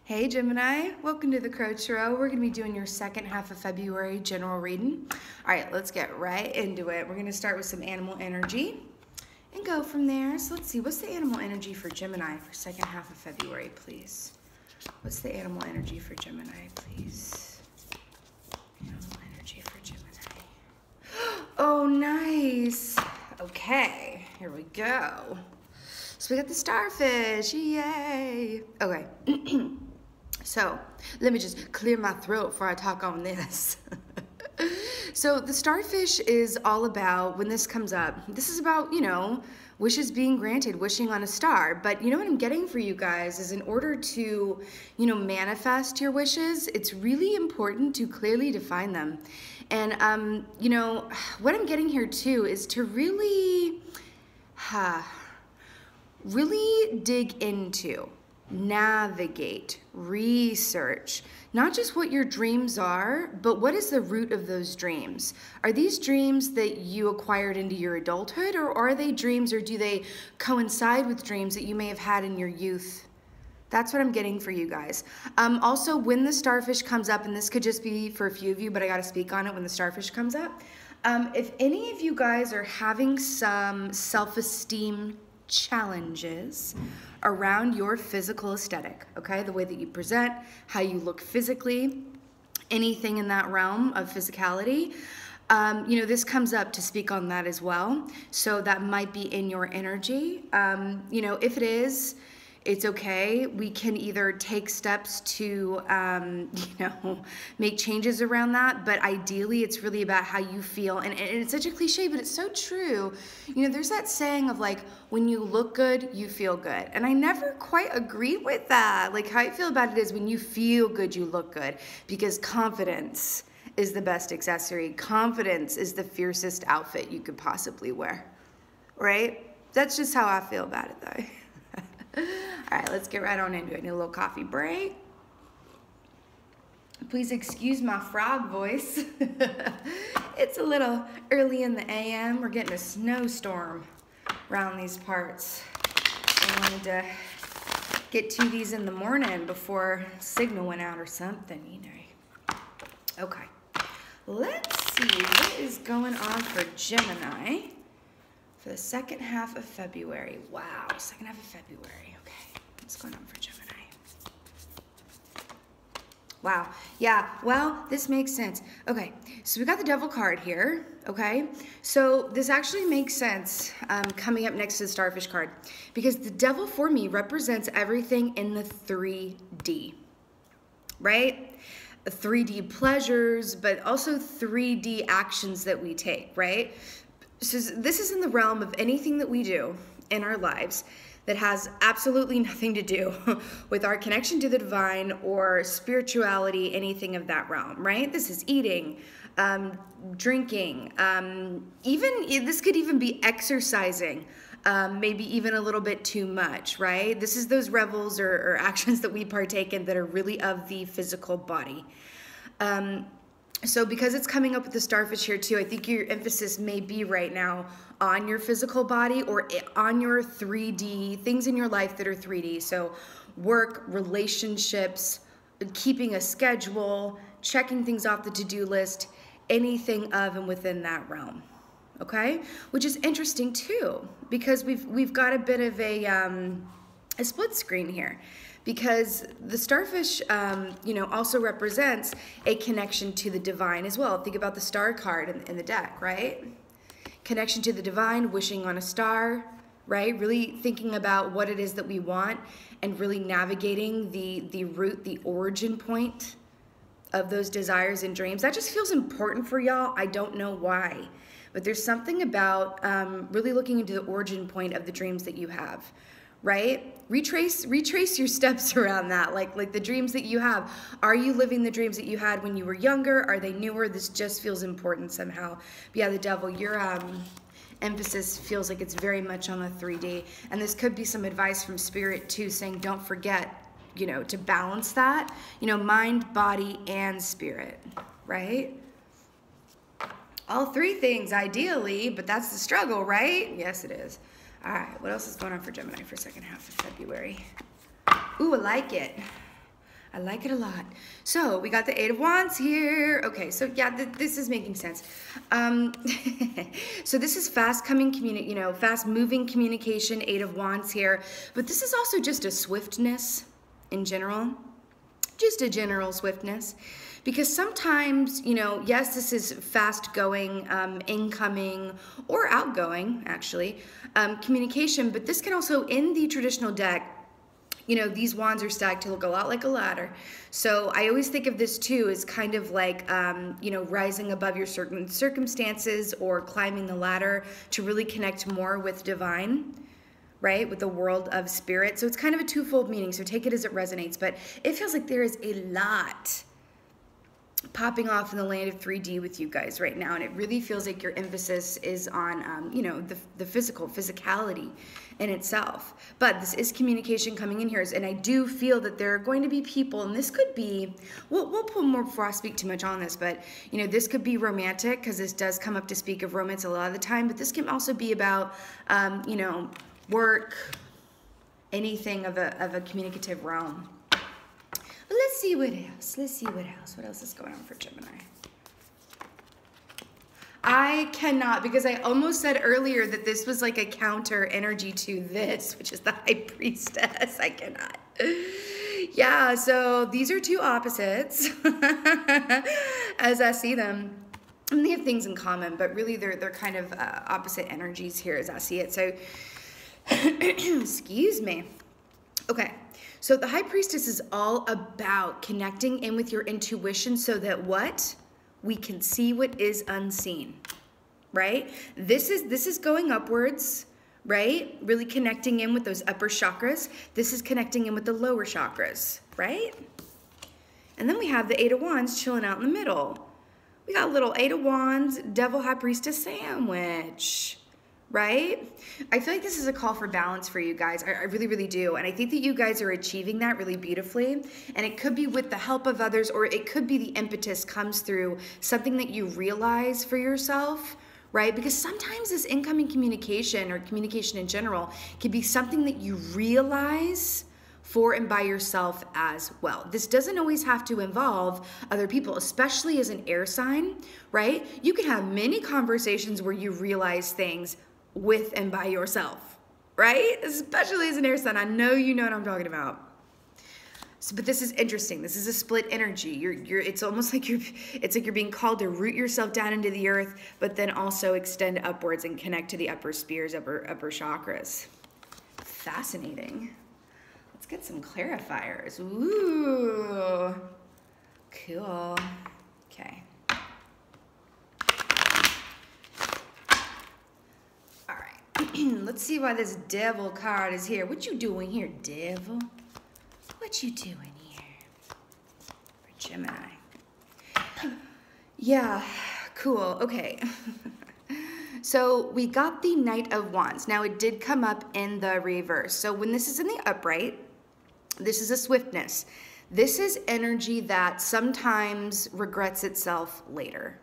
Hey Gemini, welcome to the Crow Tarot. We're going to be doing your second half of February general reading. All right, let's get right into it. We're going to start with some animal energy and go from there. So let's see, what's the animal energy for Gemini for second half of February, please? What's the animal energy for Gemini, please? Animal energy for Gemini. Oh, nice. Okay, here we go. So we got the starfish, yay. Okay. So let me just clear my throat before I talk on this. So the starfish is all about, when this comes up, this is about, wishes being granted, wishing on a star. But you know what I'm getting for you guys is in order to, manifest your wishes, it's really important to clearly define them. And, what I'm getting here too is to really dig into, navigate, research, not just what your dreams are, but what is the root of those dreams? Are these dreams that you acquired into your adulthood, or are they dreams, or do they coincide with dreams that you may have had in your youth? That's what I'm getting for you guys. Also, when the starfish comes up, and this could just be for a few of you, but I got to speak on it when the starfish comes up. If any of you guys are having some self-esteem challenges around your physical aesthetic, okay? The way that you present, how you look physically, anything in that realm of physicality. This comes up to speak on that as well. So that might be in your energy. If it is, it's okay. We can either take steps to, make changes around that, but ideally it's really about how you feel. And it's such a cliche, but it's so true. There's that saying of like, when you look good, you feel good. And I never quite agree with that. Like, how I feel about it is when you feel good, you look good, because confidence is the best accessory. Confidence is the fiercest outfit you could possibly wear, right? That's just how I feel about it though. All right, let's get right on into it. Need a little coffee break. Please excuse my frog voice. It's a little early in the AM. We're getting a snowstorm around these parts. I wanted to get to these in the morning before signal went out or something, Okay, let's see what is going on for Gemini for the second half of February. Wow, second half of February. Okay, what's going on for Gemini? Wow, yeah, well, this makes sense. Okay, so we got the Devil card here, okay? So this actually makes sense coming up next to the Starfish card, because the Devil for me represents everything in the 3D, right? 3D pleasures, but also 3D actions that we take, right? So this is in the realm of anything that we do in our lives that has absolutely nothing to do with our connection to the divine or spirituality, anything of that realm, right? This is eating, drinking, this could even be exercising, maybe even a little bit too much, right? This is those revels or actions that we partake in that are really of the physical body. So because it's coming up with the starfish here too, I think your emphasis may be right now on your physical body or on your 3D, things in your life that are 3D. So work, relationships, keeping a schedule, checking things off the to-do list, anything of and within that realm, okay? Which is interesting too, because we've got a bit of a split screen here. Because the starfish, also represents a connection to the divine as well. Think about the star card in the deck, right? Connection to the divine, wishing on a star, right? Really thinking about what it is that we want and really navigating the root, the origin point of those desires and dreams. That just feels important for y'all. I don't know why. But there's something about really looking into the origin point of the dreams that you have. Right? Retrace your steps around that, like the dreams that you have. Are you living the dreams that you had when you were younger? Are they newer? This just feels important somehow. But yeah, the Devil, your emphasis feels like it's very much on the 3D. And this could be some advice from Spirit too, saying don't forget, to balance that, mind, body, and spirit, right? All three things ideally, but that's the struggle, right? Yes, it is. All right, what else is going on for Gemini for second half of February? Ooh, I like it. I like it a lot. So we got the Eight of Wands here. Okay, so yeah, this is making sense. So this is fast moving communication, Eight of Wands here. But this is also just a swiftness in general. Just a general swiftness. Because sometimes, yes, this is fast going, incoming, or outgoing, actually, communication. But this can also, in the traditional deck, these wands are stacked to look a lot like a ladder. So I always think of this too as kind of like, rising above your certain circumstances or climbing the ladder to really connect more with divine, right? With the world of spirit. So it's kind of a twofold meaning. So take it as it resonates. But it feels like there is a lot popping off in the land of 3D with you guys right now, and it really feels like your emphasis is on the physicality in itself. But this is communication coming in here, and I do feel that there are going to be people, and this could be, we'll pull more before I speak too much on this, but this could be romantic, because this does come up to speak of romance a lot of the time, but this can also be about work, anything of a communicative realm. Let's see what else. What else is going on for Gemini? I cannot, because I almost said earlier that this was like a counter energy to this, which is the High Priestess. I cannot. Yeah, so these are two opposites as I see them. And they have things in common, but really they're kind of opposite energies here as I see it. So, excuse me. Okay. So the High Priestess is all about connecting in with your intuition so that what? We can see what is unseen, right? This is going upwards, right? Really connecting in with those upper chakras. This is connecting in with the lower chakras, right? And then we have the Eight of Wands chilling out in the middle. We got a little Eight of Wands, Devil, High Priestess sandwich. Right? I feel like this is a call for balance for you guys. I really, really do. And I think that you guys are achieving that really beautifully. And it could be with the help of others, or it could be the impetus comes through something that you realize for yourself, right? Because sometimes this incoming communication or communication in general can be something that you realize for and by yourself as well. This doesn't always have to involve other people, especially as an air sign, right? You can have many conversations where you realize things with and by yourself, right? Especially as an air sign. I know you know what I'm talking about. So, but this is interesting. This is a split energy. It's almost like you're being called to root yourself down into the earth, but then also extend upwards and connect to the upper spheres, upper chakras. Fascinating. Let's get some clarifiers. Ooh, cool. Okay. Let's see why this Devil card is here. What you doing here, Devil? What you doing here? For Gemini. Yeah, cool. Okay. So we got the Knight of Wands. Now it did come up in the reverse. So when this is in the upright, this is a swiftness. This is energy that sometimes regrets itself later.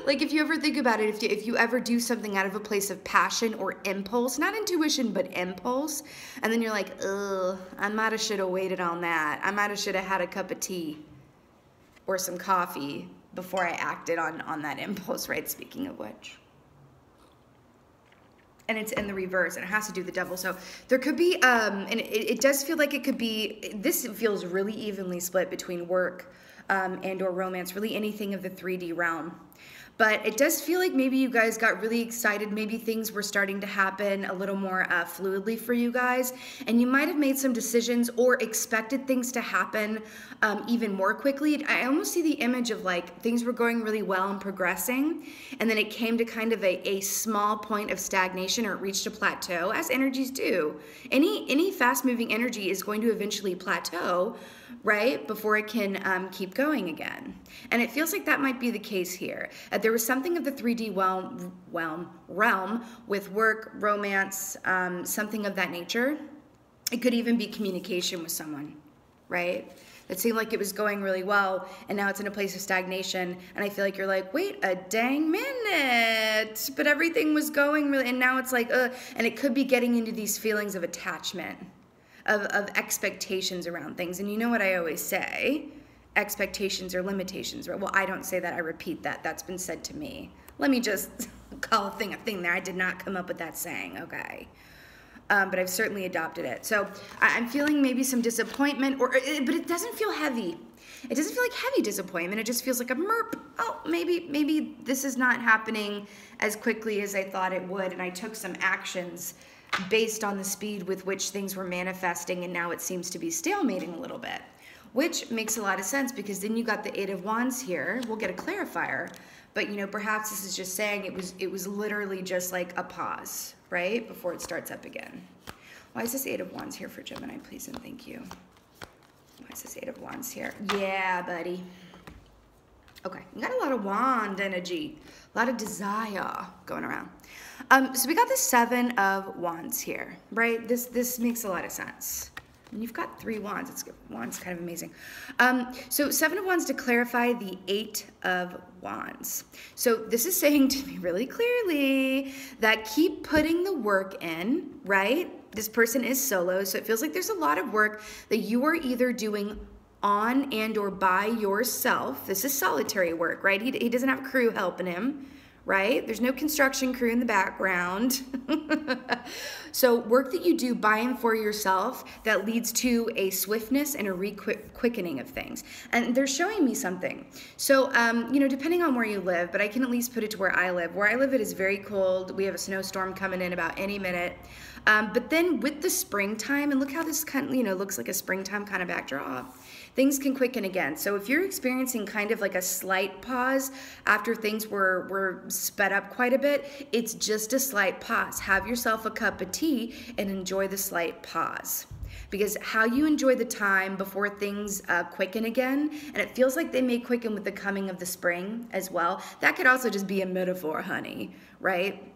Like if you ever think about it, if you ever do something out of a place of passion or impulse, not intuition, but impulse, and then you're like, ugh, I might have should have waited on that. I might have should have had a cup of tea or some coffee before I acted on that impulse, right? Speaking of which. And it's in the reverse, and it has to do with the Devil. So there could be, and it does feel like it could be, this feels really evenly split between work and or romance, really anything of the 3D realm. But it does feel like maybe you guys got really excited. Maybe things were starting to happen a little more fluidly for you guys. And you might have made some decisions or expected things to happen even more quickly. I almost see the image of like things were going really well and progressing. And then it came to kind of a small point of stagnation, or it reached a plateau, as energies do. Any fast-moving energy is going to eventually plateau, right, before it can keep going again. And it feels like that might be the case here. There was something of the 3D realm with work, romance, something of that nature. It could even be communication with someone, right? It seemed like it was going really well, and now it's in a place of stagnation, and I feel like you're like, wait a dang minute, but everything was going really, and now it's like, and it could be getting into these feelings of attachment, of expectations around things. And you know what I always say, expectations or limitations, right? Well, I don't say that, I repeat that. That's been said to me. Let me just call a thing there. I did not come up with that saying, okay? But I've certainly adopted it. So I'm feeling maybe some disappointment, but it doesn't feel heavy. It doesn't feel like heavy disappointment. It just feels like a merp. Oh, maybe this is not happening as quickly as I thought it would, and I took some actions based on the speed with which things were manifesting, and now it seems to be stalemating a little bit, which makes a lot of sense, because then you got the 8 of Wands here. We'll get a clarifier, but you know, perhaps this is just saying it was literally just like a pause, right, before it starts up again. Why is this 8 of Wands here for Gemini, please and thank you? Why is this 8 of Wands here? Yeah, buddy. Okay, you got a lot of wand energy, a lot of desire going around. So we got the 7 of Wands here, right? This makes a lot of sense. And you've got 3 wands. It's good. Wands kind of amazing. So 7 of Wands to clarify the 8 of Wands. So this is saying to me really clearly that keep putting the work in, right? This person is solo, so it feels like there's a lot of work that you are either doing on and or by yourself. This is solitary work, right? He doesn't have a crew helping him, right? There's no construction crew in the background. So work that you do by and for yourself that leads to a swiftness and a quickening of things. And they're showing me something. So, you know, depending on where you live, but I can at least put it to where I live. Where I live, it is very cold. We have a snowstorm coming in about any minute. But then with the springtime, and look how this kind of, you know, looks like a springtime kind of backdrop, things can quicken again. So if you're experiencing kind of like a slight pause after things were sped up quite a bit, it's just a slight pause. Have yourself a cup of tea and enjoy the slight pause. Because how you enjoy the time before things quicken again, and it feels like they may quicken with the coming of the spring as well. That could also just be a metaphor, honey, right?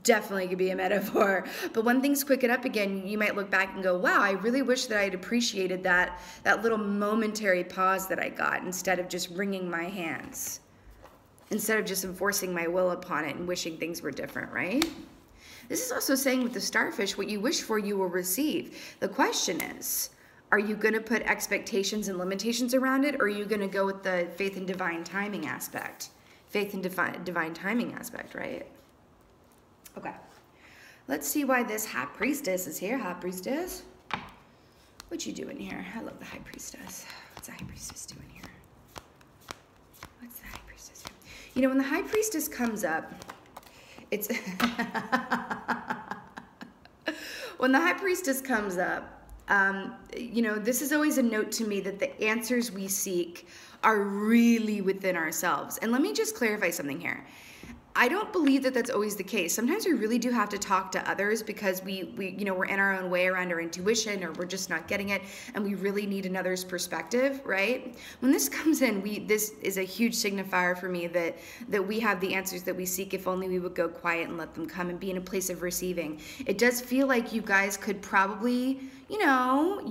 Definitely could be a metaphor. But when things quicken up again, you might look back and go, wow, I really wish that I had appreciated that little momentary pause that I got, instead of just wringing my hands, instead of just enforcing my will upon it and wishing things were different, right? This is also saying with the starfish, what you wish for, you will receive. The question is, are you going to put expectations and limitations around it, or are you going to go with the faith and divine timing aspect? Faith and divine timing aspect, right? Okay, let's see why this High Priestess is here. High Priestess, what you doing here? I love the High Priestess. What's the High Priestess doing here? What's the High Priestess doing? You know, when the High Priestess comes up, it's... when the High Priestess comes up, you know, this is always a note to me that the answers we seek are really within ourselves. And let me just clarify something here. I don't believe that that's always the case. Sometimes we really do have to talk to others because we you know, we're in our own way around our intuition, or we're just not getting it, and we really need another's perspective, right? When this comes in, this is a huge signifier for me that we have the answers that we seek, if only we would go quiet and let them come and be in a place of receiving. It does feel like you guys could probably, you know,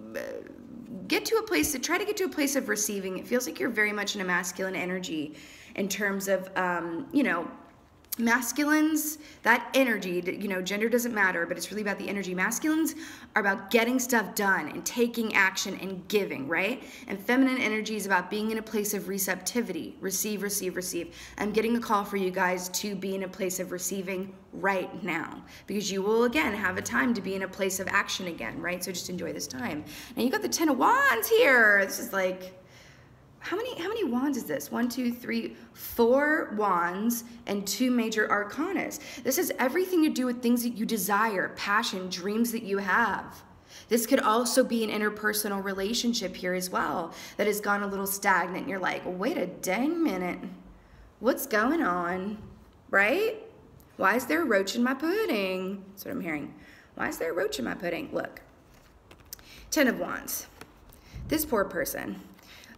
try to get to a place of receiving. It feels like you're very much in a masculine energy in terms of, you know, masculines, that energy, you know, gender doesn't matter, but it's really about the energy. Masculines are about getting stuff done and taking action and giving, right? And feminine energy is about being in a place of receptivity, receive, receive, receive. I'm getting a call for you guys to be in a place of receiving right now, because you will again have a time to be in a place of action again, right? So just enjoy this time. Now you got the 10 of Wands here. This is like, how many wands is this? 1, 2, 3, 4 wands and 2 major arcanas. This is everything to do with things that you desire, passion, dreams that you have. This could also be an interpersonal relationship here as well that has gone a little stagnant. You're like, wait a dang minute. What's going on, right? Why is there a roach in my pudding? That's what I'm hearing. Why is there a roach in my pudding? Look, 10 of Wands. This poor person.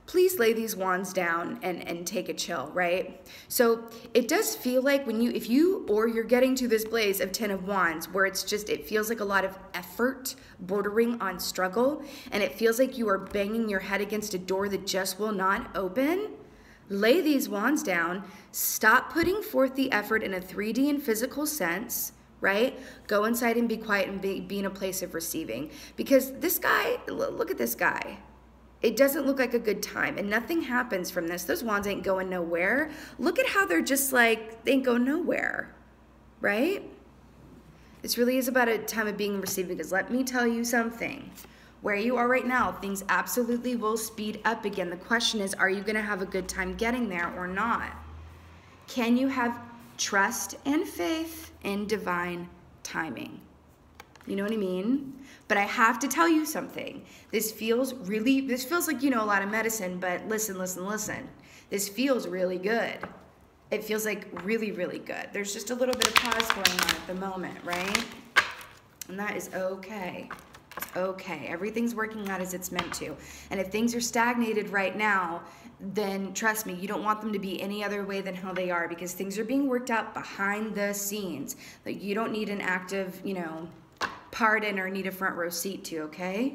Please lay these wands down and take a chill, right? So it does feel like if you're getting to this place of 10 of Wands where it's just, it feels like a lot of effort bordering on struggle, and it feels like you are banging your head against a door that just will not open, lay these wands down, stop putting forth the effort in a 3D and physical sense, right? Go inside and be quiet and be in a place of receiving. Because this guy, look at this guy. It doesn't look like a good time, and nothing happens from this. Those wands ain't going nowhere. Look at how they're just like, they ain't go nowhere, right? This really is about a time of being receiving, because let me tell you something. Where you are right now, things absolutely will speed up again. The question is, are you going to have a good time getting there or not? Can you have trust and faith in divine timing? You know what I mean? But I have to tell you something. This feels like you know a lot of medicine, but listen. This feels really good. It feels like really, really good. There's just a little bit of pause going on at the moment, right? And that is okay. It's okay. Everything's working out as it's meant to. And if things are stagnated right now, then trust me, you don't want them to be any other way than how they are, because things are being worked out behind the scenes. Like, you don't need an active, part in or need a front row seat to, okay?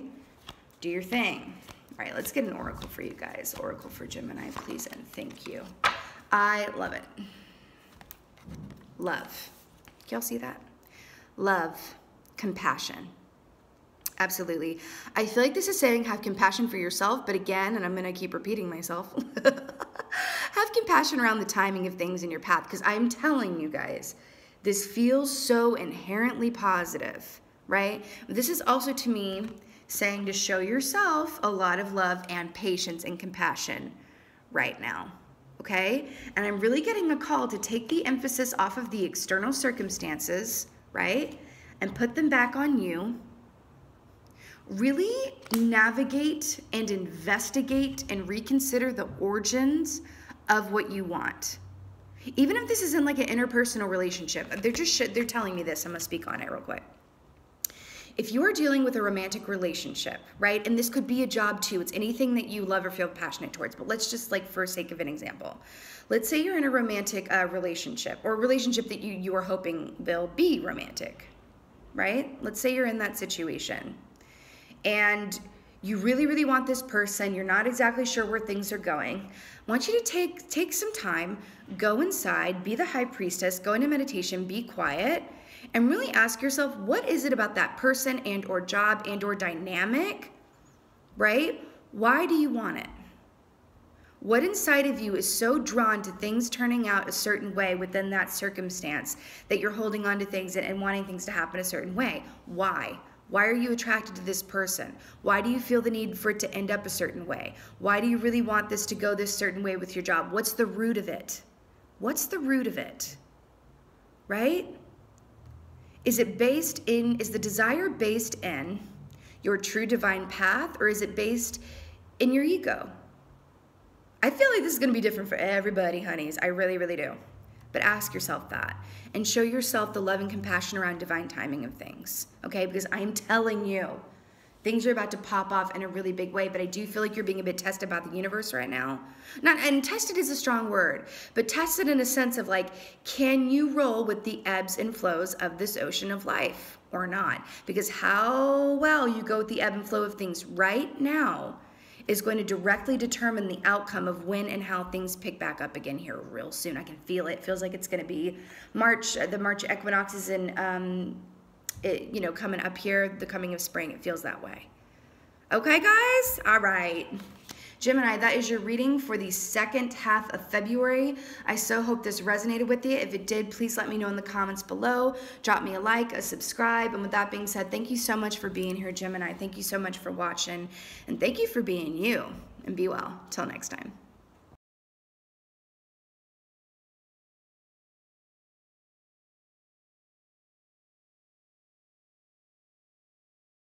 Do your thing. All right, let's get an oracle for you guys. Oracle for Gemini, please and thank you. I love it. Love. Y'all see that? Love, compassion. Absolutely. I feel like this is saying have compassion for yourself, but again, and I'm going to keep repeating myself, have compassion around the timing of things in your path, because I'm telling you guys, this feels so inherently positive, right? This is also, to me, saying to show yourself a lot of love and patience and compassion right now, okay? And I'm really getting a call to take the emphasis off of the external circumstances, right? And put them back on you. Really navigate and investigate and reconsider the origins of what you want. Even if this isn't like an interpersonal relationship, they're telling me this, I'm gonna speak on it real quick. If you are dealing with a romantic relationship, right, and this could be a job too, it's anything that you love or feel passionate towards, but let's just, like, for sake of an example, let's say you're in a romantic relationship, or a relationship that you are hoping will be romantic, right? Let's say you're in that situation. And you really, really want this person, you're not exactly sure where things are going. I want you to take some time, go inside, be the high priestess, go into meditation, be quiet, and really ask yourself, what is it about that person and or job and or dynamic, right? Why do you want it? What inside of you is so drawn to things turning out a certain way within that circumstance that you're holding on to things and wanting things to happen a certain way? Why? Why are you attracted to this person? Why do you feel the need for it to end up a certain way? Why do you really want this to go this certain way with your job? What's the root of it? What's the root of it? Right? Is the desire based in your true divine path, or is it based in your ego? I feel like this is going to be different for everybody, honeys. I really, really do. But ask yourself that and show yourself the love and compassion around divine timing of things, okay? Because I'm telling you, things are about to pop off in a really big way, but I do feel like you're being a bit tested by the universe right now. And tested is a strong word, but tested in a sense of like, can you roll with the ebbs and flows of this ocean of life or not? Because how well you go with the ebb and flow of things right now is going to directly determine the outcome of when and how things pick back up again here real soon. I can feel it. It feels like it's going to be March. The March equinox is in, coming up here, the coming of spring. It feels that way. Okay, guys? All right. Gemini, that is your reading for the second half of February. I so hope this resonated with you. If it did, please let me know in the comments below. Drop me a like, a subscribe. And with that being said, thank you so much for being here, Gemini. Thank you so much for watching. And thank you for being you. And be well. Till next time.